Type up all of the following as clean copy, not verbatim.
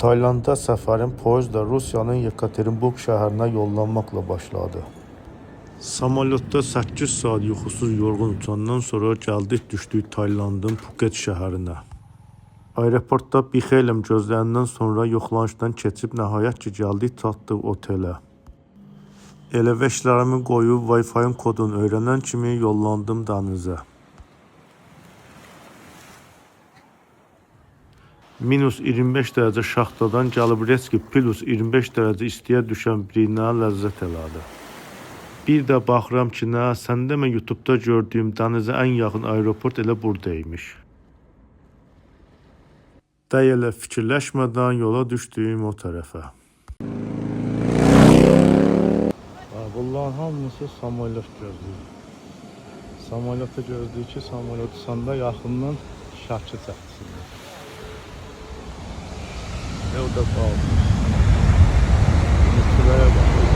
Taylandda səfərim poyezdla Rusiyanın Yekaterinburg şəhərinə yollanmaqla başladı. Samolyotda 8 saat yuxusuz yorğun uçandan sonra gəldik düşdük Taylandın Phuket şəhərinə. Aeroportda bir xeyli gözləyəndən sonra yoxlanışdan keçib nəhayət ki gəldik çatdıq otelə. Elə veşlərimi qoyub Wi-Fi-ın kodunu öyrənən kimi yollandım dənizə. Minus 25 dərəcə şaxtadan gəlib Reski plus 25 dərəcə istiyə düşən birinə ləzzət elədi. Bir də baxıram ki, nə, sən demə YouTube'da gördüyüm dənizə ən yaxın aeroport elə buradaymış. Dəyə fikirləşmədən yola düşdüyüm o tərəfə. Bunların hamısı samolyot gözləyir. Samolyotu gözləyir ki, samolyotu sanda yaxından şəkil çəksinlər. Orada qalmış. Mutlulara baxır.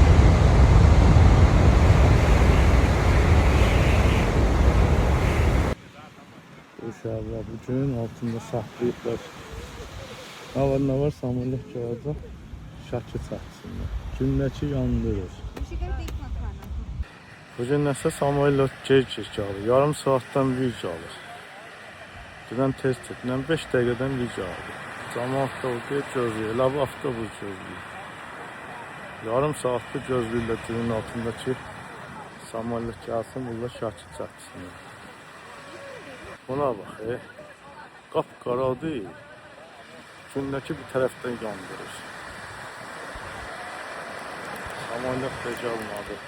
Uşaqlar bugün altında saxlayıblar. Nə var samolyot gələcək, şəkil çəksinlər. Gündəki yandırır. Bugün nəsə samolyot gec alır. Yarım saatdan virc alır. Dünən test et. 5 dəqiqədən virc alır. Camaat da orada gözləyir. Elə bu avtobus gözləyir. Yarım saatdır gözləyirlər günün altındakı samolyot gəlsin, burada şəkil çəksinlər. Buna bax, qapqara deyil. Gündəki bir tərəfdən yandırır. Samolyot da gəlmədi.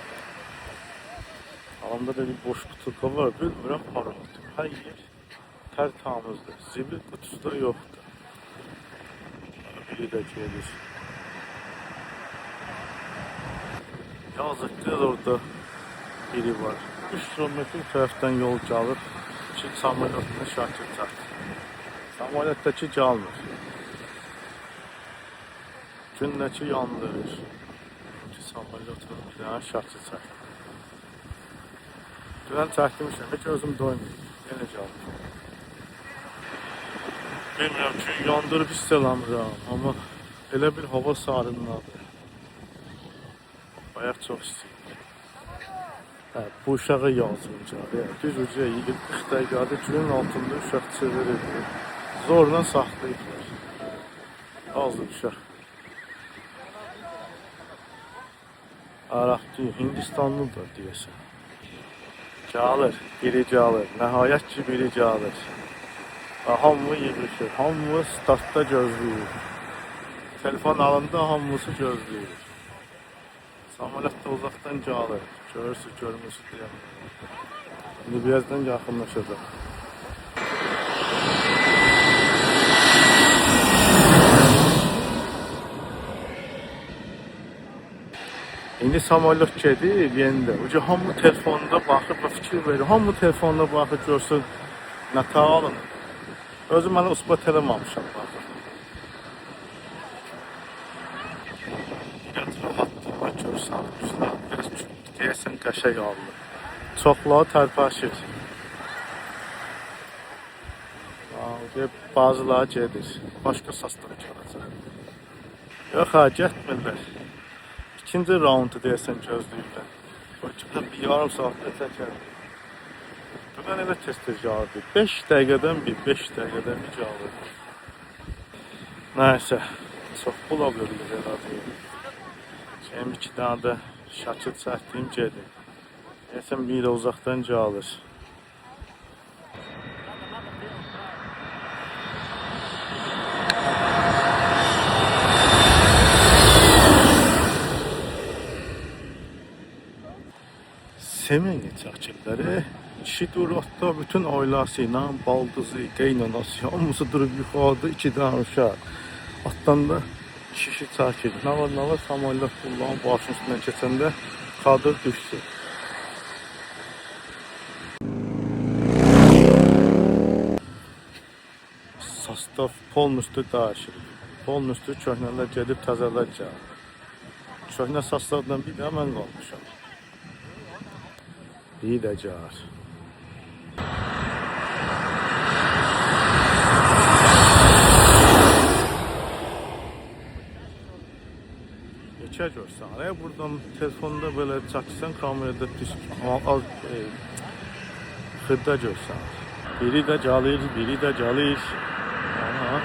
Alanda da bir boş butulka var, bilmirəm paradır. Hər yer tərtamızdır. Zibil qutusu da yoxdur. Biri də gelir. Yazıqdır, orada biri var. 3 kilometr tərəfdən yol gəlir ki, samolyotunu şəkil çək. Samolyotdakı gəlmir. Gündəki yandırır. Ki, samolyotunu bir dənə şəkil çək. Dünən çəkmişəm, heç özüm doymayayım. Yenə gəlmir. Bilmirəm ki, yandırıb hiss eləmirəm, amma elə bir hava sarınladır. Bayaq çox istəyir. Bu uşağa yazınca, düz uca 40 dəqiqədə günün altında uşaq çevirir. Zorla saxlayıblar. Azdır uşaq. Araq deyil, Hindistanlıdır deyəsən. Gəlir, biri gəlir. Nəhayət ki, biri gəlir. Hamı yığışır, hamı startda gözləyir. Telefon alında hamısı gözləyir. Samolyot da uzaqdan gəlir. Görürsün, görmürsün deyəm. İndi birazdan yaxınlaşacaq. İndi samolyot gedir, yenidə. Uca hamı telefonda baxır və fikir verir. Hamı telefonda baxır, görsün, nətə alınır. Özüm mənə usbat eləməmişəm, baxır. Biraz rahatlıqla görsən, biraz deyəsən qəşəng alınır. Çoxları tərpəşir. Bazıları gedir, başqa saslar gələcək. Yox, getmirlər. İkinci raundu deyəsən gözləyirlər. Bir yarım saatdə çəkər. Buradan elə tez-tez gəlirdi. 5 dəqiqədən bir gəlirdi. Nəysə, çox pul alıyoruz elədi. Şimdi 2 dənə də şəkil çəkdiyim gedir. Deyəsən bir də uzaqdan gəlir. Semeni çəkibləri, kişi durur hatta bütün ailesi ilə, baldızı, qeynanası, hamısı durub yuxarıda 2 dənə uşaq. Atdan da kişi çəkir. Nə var, samolyot bunların başının üstündən keçəndə kadr düşsün. Sastav polnüstü dəyişir. Polnüstü köhnələr gedib təzələr gəlir. Köhnə sastavdan bir də mən qalmışam. İyi də gəlir. peşə görsən. Əgər buradan telefonda belə çəksən, kamerada pis xırda görsən. Biri də gəlir, biri də gəlir. Aha.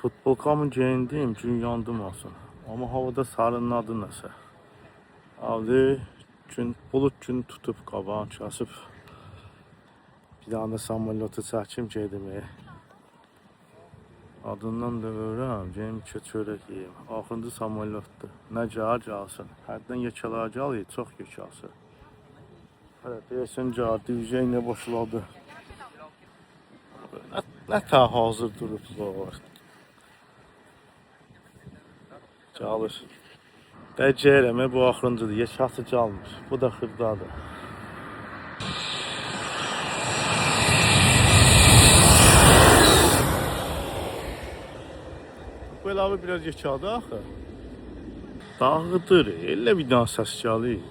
Futbolkamı geyindim, gün yandım olsun. Amma havada sarının adı nəsə. Avdi gün, bulut gün tutub qabağın kasıb. Bir dana samolyotu çəkim gedimi. Adından da öyrəm, geyim çörək yiyim. Axırıncı samolyotdur. Nə gəlir gəlsin. Hərdən yekələr gəlir, çox yekəlsin. Hələ deyəsən gəlir, diviziyyə başladı. Nə ta hazır durublar. Gəlir. Dəcəyirəm, bu axırıncıdır. Yekəsi gəlmir. Bu da xırdadır. Bu əlavə biraz yekədir axı. Dağıdır, elə bir dana səs gəlir.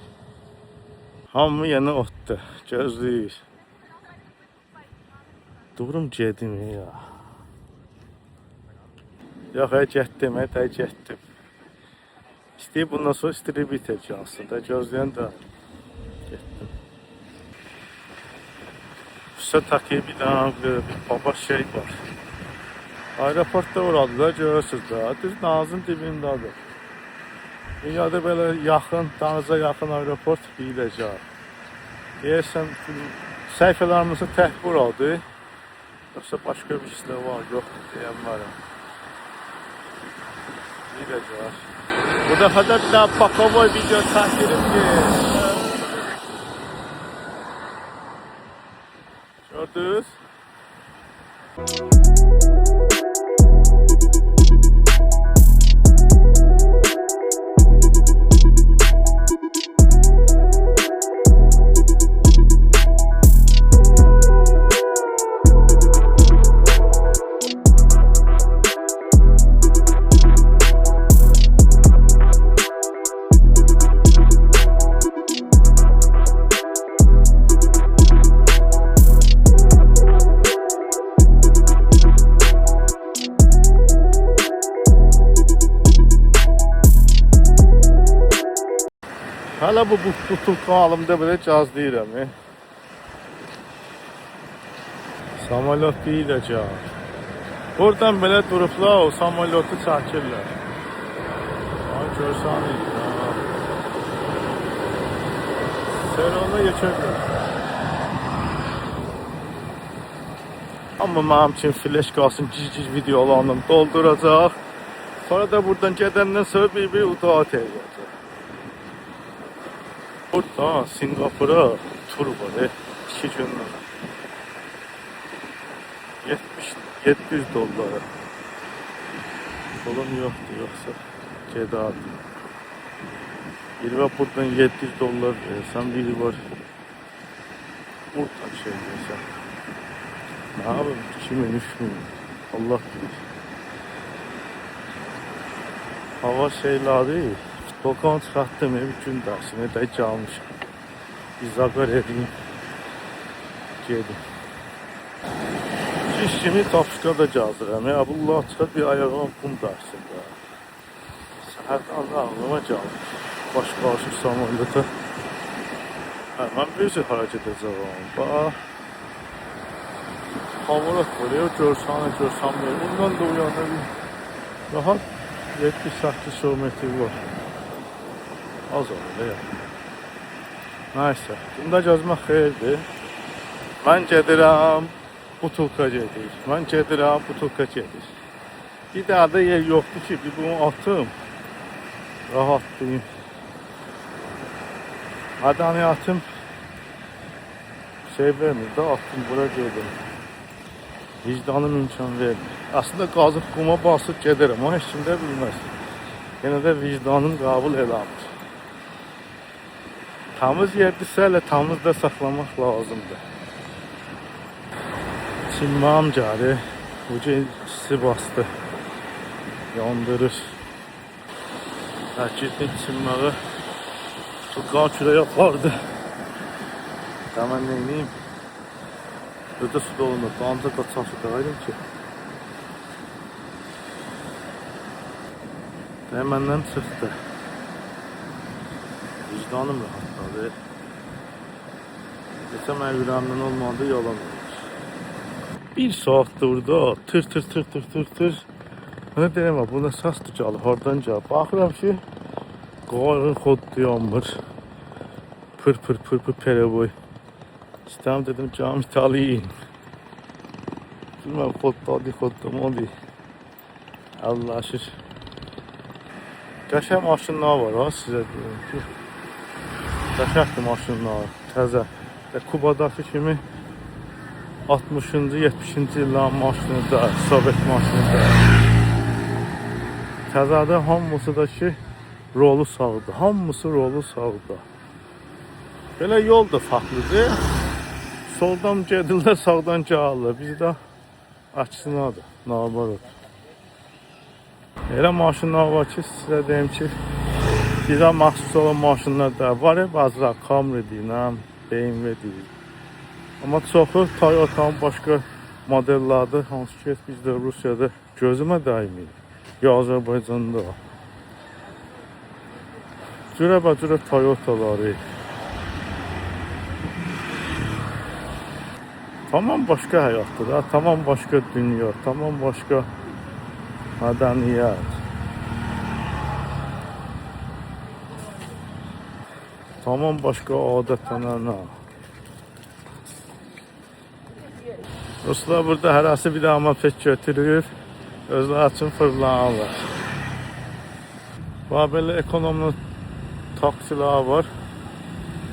Hamı yenə otdur, gözləyir. Durum gedim ya. Yox, getdim, getdim. İstəyib bundan sonra distributor gəlsin də, gözləyən də getdim. Üstə takib bir dana bir baba şey var. Aeroportda oradılar, görürsünüz də, düz Nazın dibindədir. Dünyada belə yaxın, denize yaxın aeroport deyiləcək. Deyərsən, səhifələrimizi tək buradır. Yoxsa başqa bir işlər var, yoxdur deyən varım. Deyiləcək. Bu dəfə də bir daha pakovoy video çəkirim ki. Gördünüz? Hala bu tutulka halımda belə cazlayıram. Samolyot deyiləcək. Buradan belə durublar, o samolyotu çəkirlər. Ay görsənir. Seyrona geçərlər. Amma mənim üçün flash qalsın, giz videolarını dolduracaq. Sonra da buradan gedəndən sonra bir udaat edəcək. Burada Singapur'a tur var, 2 günlük. 700 dolara. Solum yoktu, yoksa gedardı. Biri var buradan 700 dolar versen, biri var buradan şey versen. Ne yapayım? 2000, 3000. Allah bilir. Hava şeyleri. Volkan çıxartdım, bir gün dərsini də gəlmişəm. İzaqar edeyim. Gedim. İş kimi tapışqa da gəzirəm. Allah çıxar bir ayağım kum dərsində. Səhərdən ağlıma gəlmiş. Baş qarşı samolyota. Mən bir şey hərəkət edəcəm. Bax. Havalat var ya, görsən verir. Bundan da uyanda bir rahat 7-8 kilometr var. Az olur ya. Neyse. Bunda gezmək xeyirdir. Mən gedirəm, butulka gedir. Mən gedirəm, butulka gedir. Bir daha da yer yoxdur ki, bir bunu atım. Rahatlayayım. Adani atım. Şey vermir də, atım bura gedim. Vicdanım imkan vermir. Aslında qazıb quma basıb gedirəm. O heç kim də bilməz. Yenə də vicdanım qəbul eləmir. Temiz yerdirsə elə temiz də saxlamaq lazımdır. Çinmam gəlir. Ucu isti bastı. Yandırır. Təkirdik çinməyə. Tutqan kürəyə apardı. Mən neyniyim? Özde su dolunda dalınca kaçan su dağıydım ki. Hemen çıktı. Vicdanım rahatladı. Geçen mən yüreğimden olmadı yalan olur. Bir saat durdu. Tır tır tır tır tır tır. Ne deyim bu ne səsdir gəlir hardan gəlir. Baxıram ki qarın xod dayanmır. Pır pır pır pır pereboy. İstəm dedim cam italayım. Bilmem xoddadı. Allah şükür. Qəşəng maşınlar var ha sizə deyim ki. Qəşəngdir maşınlar. Təzə. Kubadakı kimi 60-cı, 70-ci illərin maşını da, Sovet maşını da. Təzədə hamısı da ki, rolu sağdı. Hamısı rolu sağdı. Belə yol da farklıdır. Soldan gedirlər, sağdan gəlirlər. Bizdə açısınadır, nabarot. Elə maşınlar var ki, sizə deyim ki, bizə məxsus olan maşınlar da var. Bazılar Camry deyiləm, BMW deyil. Amma çoxu Toyota'nın başqa modellərdir, hansı ki bizdə Rusiyada gözümə dəymir. Ya Azərbaycanda. Cürə Toyota'ları. Tamam başqa həyatdır da, tamam başqa dünya, tamam başqa mədəniyyət. Tamam başqa adət-ənənə. Ruslar burada hərəsi bir dama pek götürür, özləri üçün fırlanırlar. Və belə ekonomlu taksilər var.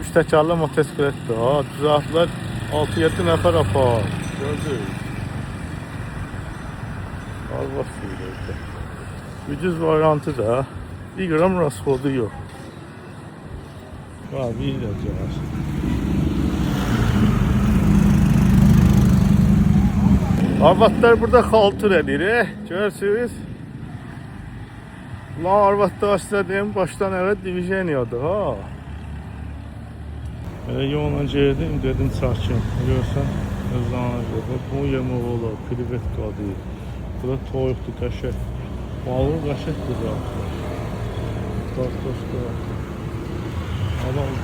3 təkərli motosikletdir ha, düzəltlər 6-7 nəfər apar. Gördük. Allah suyurdu. Ucuz variantı da 1 gram rasxodu yox. Va, bir də gəlir. Arvadlar burada xaltur edir, görürsünüz. Lan arvadlar sizə deyim, başdan əvvəl diviziyoniyadır ha. Elə yola girdim, dedim sakin. Görsən, özlərinə görə. Bu yemək olar, privetka deyil. Burada toyuqdur, qəşək. Balı qəşəkdir zaten. Kartoşka. Alalım.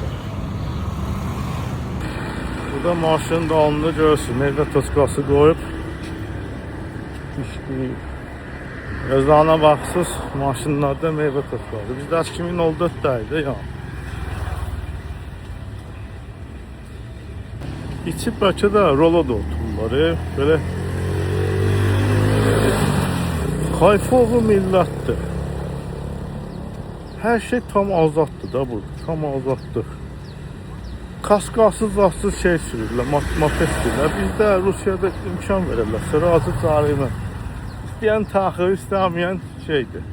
Burada maşının dalında görürsün, meyvə toskası qoyub. İşləyib. Özlərinə baxsız, maşınlarda meyvə toskası. Bizdə 2014'də idi ya. İçi bəlkə də rola da otururlar. Belə Kayfovu millətdir. Hər şey tam azaddır da burada. Tam azaddır. Kaskasız, zatsız şey sürürlər, moped sürürlər. Bizdə Rusiyada imkan verirlər. Sırası carimə. İstəyən taxır, istəməyən şeydir.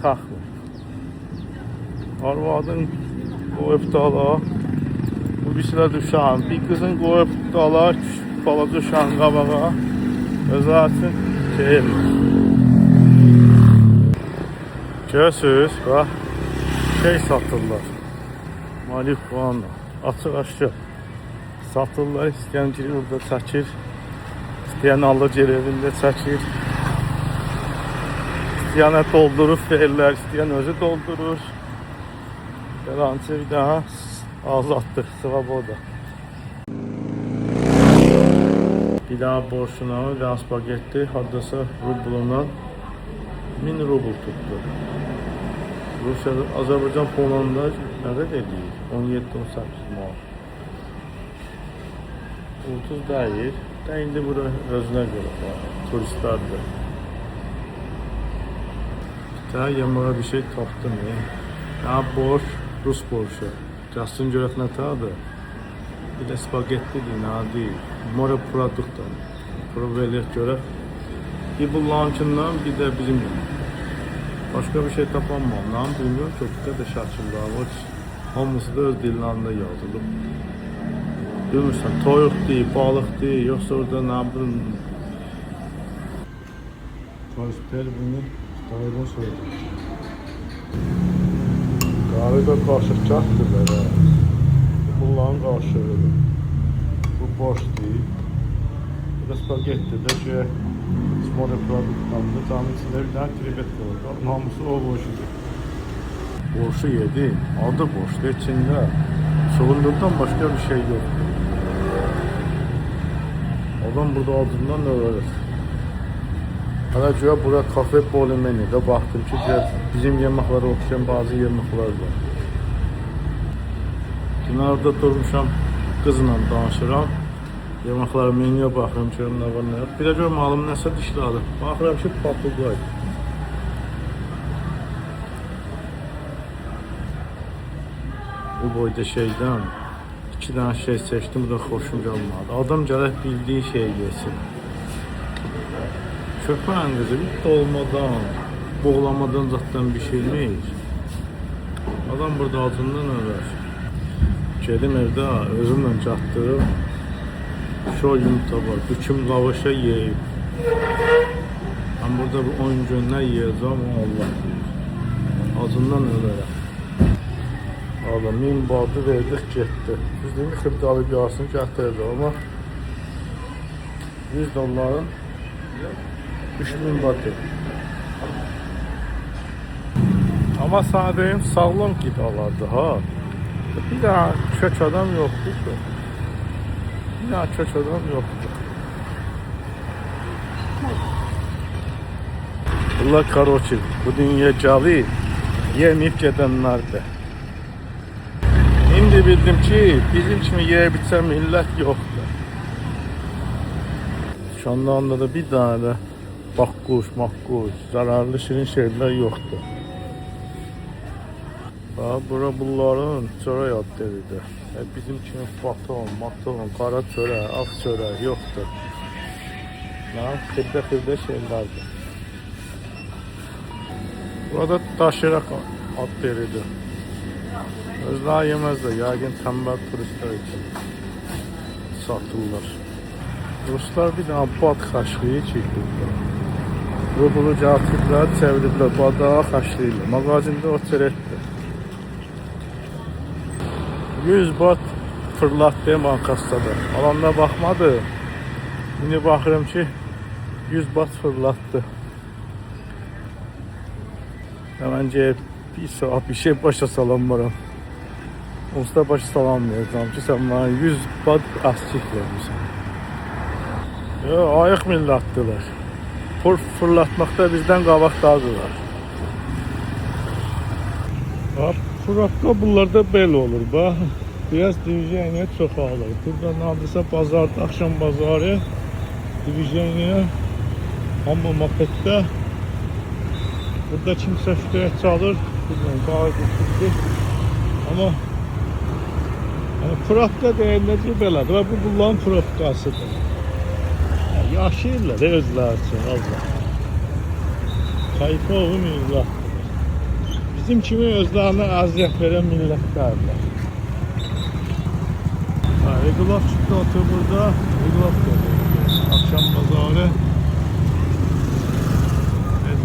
Taxır. Arvadın qoyub dala. Bu birisilə düşən. Bir qızın qoyub dala, balaca uşağın qabağa. Özləri üçün şey edir. Görürsünüz, bax. Şey satırlar. Marihuana. Açıq aşkı. Satırlar, istəyən giri burada çəkir. İstəyən alır evində çəkir. İstəyənə doldurur verirlər, istəyən özü doldurur. Beləncə bir daha azaddır, svoboda. Bir daha borçuna və spagetti haddasa rublundan 1000 rubl tuttu. Rusiyada, Azərbaycan Polanda nə qədər edir? 17-18 manat. Ucuz deyil. Da indi bura özünə görə var. Turistlərdir. Bir daha yeməyə bir şey tapdım. Ya borç, Rus borçu. Gəlsin görək nə tadır. Bir də spagettidir, nə deyil. Mora produktdan. Proveliyət görək. Bir bunlarınkindən, bir də bizim yemək. Başqa bir şey tapamam. Nə bilmiyorum, çox qədər şəkillər var. Hamısı da öz dillərində yazılıb. Bilmirsən, toyuq deyil, balıq deyil, yoxsa orada nə bilim. Tariflər bunu dayıdan söylədim. Qarı da qaşıqçaqdır belə. Bunların qaşığıdır. Bu boş deyil. Bu da spagetti de şey small produkttandı. Tam içinde bir tane krevetka var. Namusu o boşuydu. Borşu yedi. Adı borçlu içinde. Soğunluktan başka bir şey yok. Adam burada adından ne öğrenir? Hala güya bura kafe polimeni de baktım ki bizim yemeklara oxşayan bazı yemekler var. Kenarda durmuşam, kızla danışıram. Yemekler menüye baxıram, görüm nə var, nə yox. Bir də görüm alım nəsə dişladı. Baxıram ki, papuqay. Bu boyda şeydən 2 dənə şey seçdim, bu da xoşum gəlmədi. Adam gərək bildiyi şey yesin. Köpəyin qızı bir dolmadan, boğlamadan zaten bir şey neyir? Adam burada acından ölər. Gedim evdə özümlə çatdırıb. Şu yumurta var, bütün lavaşa yiyip. Ben burada bir 10 gün ne yiyeceğim Allah bilir. Acından ölərəm. Allah 1000 badı verdik getdi. Biz dedik xırdalı yarsın gətirdi ama 100 doların 3000 batı. Ama sana deyim sağlam qidalardı ha. Bir daha kök adam yoktu ki. Bir daha kök adam yoktu. Allah karoçil. Bu dünya cavi yemeyip gedenlerdi. Şimdi bildim ki bizim kimi yiyip içen millet yoktu. Şu anda da bir tane bakkuş, zararlı şirin şeyler yoktu. Bura bunların çörək adlarıydı. Bizim kimi baton, qara çörək, ağ çörək yoxdur. Xırda şeylərdi. Burada daşıraq adlarıydı. Özləri yeməzlər, yəqin tənbəl turistlər üçün satırlar. Ruslar bir dənə bad xaşlığı çəkdirlər. Rubulu gətiriblər, çeviriblər, badağa xaşlayırlar. Mağazində o çörəkdir. 100 bat fırlattı bankastada. Alanda baxmadı. Şimdi baxıram ki 100 bat fırlattı. Məncə bir saat bir şey başa salamıram. Usta başa salammayacağım ki sen bana 100 bat asçik vermişsin. Ayıq millatdılar. Fırlatmakta bizden qabaqdadırlar. Fırlatma bunlarda belə olur. Bax, biraz diviziyaya çoxalır. Buradan aldırsa bazarda, akşam bazarı diviziyaya, amma mapetdə burada kimsə şütəyə çalır. Buradan qağa götürdü. Amma probka deyiləcək belədir. Bu bunların probkasıdır. Yaşayırlar özləri üçün, Allah. Kayfa oğlu millat. Bizim kimi özlerine əziyyət verən millətlərdir. Regulaf çıktı otur burada. Regulaf görüyoruz. Akşam bazarı.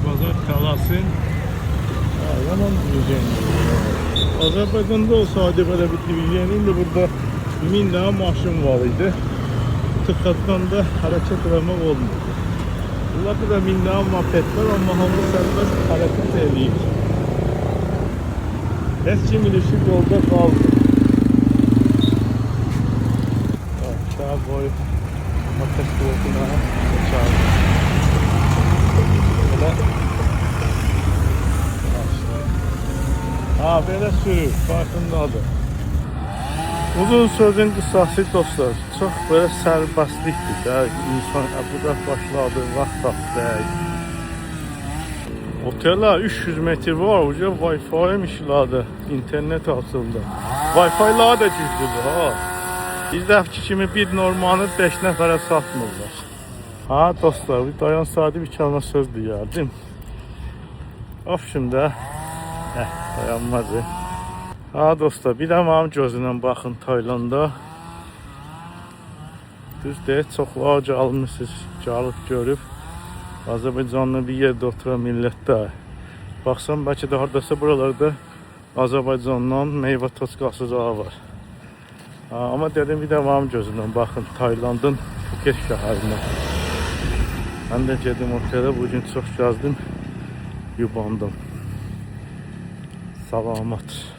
Bazar kalasın. Yaman divizyon. Azərbaycanda olsaydı böyle bir divizyonin de burada 1000 tane maşın var idi. Tıkatdan da hareket etmek olmuyordu. Bunlarda da 1000 tane mopedler ama hamı serbest hareket ediyor. Heç kim ilişib yolda qaldı. Aşağı boy makas blokuna çağırdı. Belə belə sürür, farkındadır. Uzun sözün qısası dostlar, çox belə sərbəstlikdir də. İnsan burada başladı, vaxt tapdı. Oteller 300 metre var, uca Wi-Fi işladı, internet açıldı. Wi-Fi'lar da güclüdür ha. Bizdəki kimi bir normanı 5 nəfərə satmırlar. Ha dostlar, bir dayan sadə bir kəlmə söz deyərdim. Of şimdi, dayanmadı. Ha dostlar, bir də mənim gözümlə baxın Taylandda. Düz deyək, çoxlarca almışsınız, gəlib görüb. Azərbaycanlı bir yerdə oturan millətdə. Baxsam bəlkə də hardasa buralarda Azərbaycandan meyvə toçqası var. Amma dedim bir də mənim gözümdən baxın Taylandın Phuket şəhərinə. Mən də gedim otelə. Bugün çox gəzdim, yubandım. Salamat.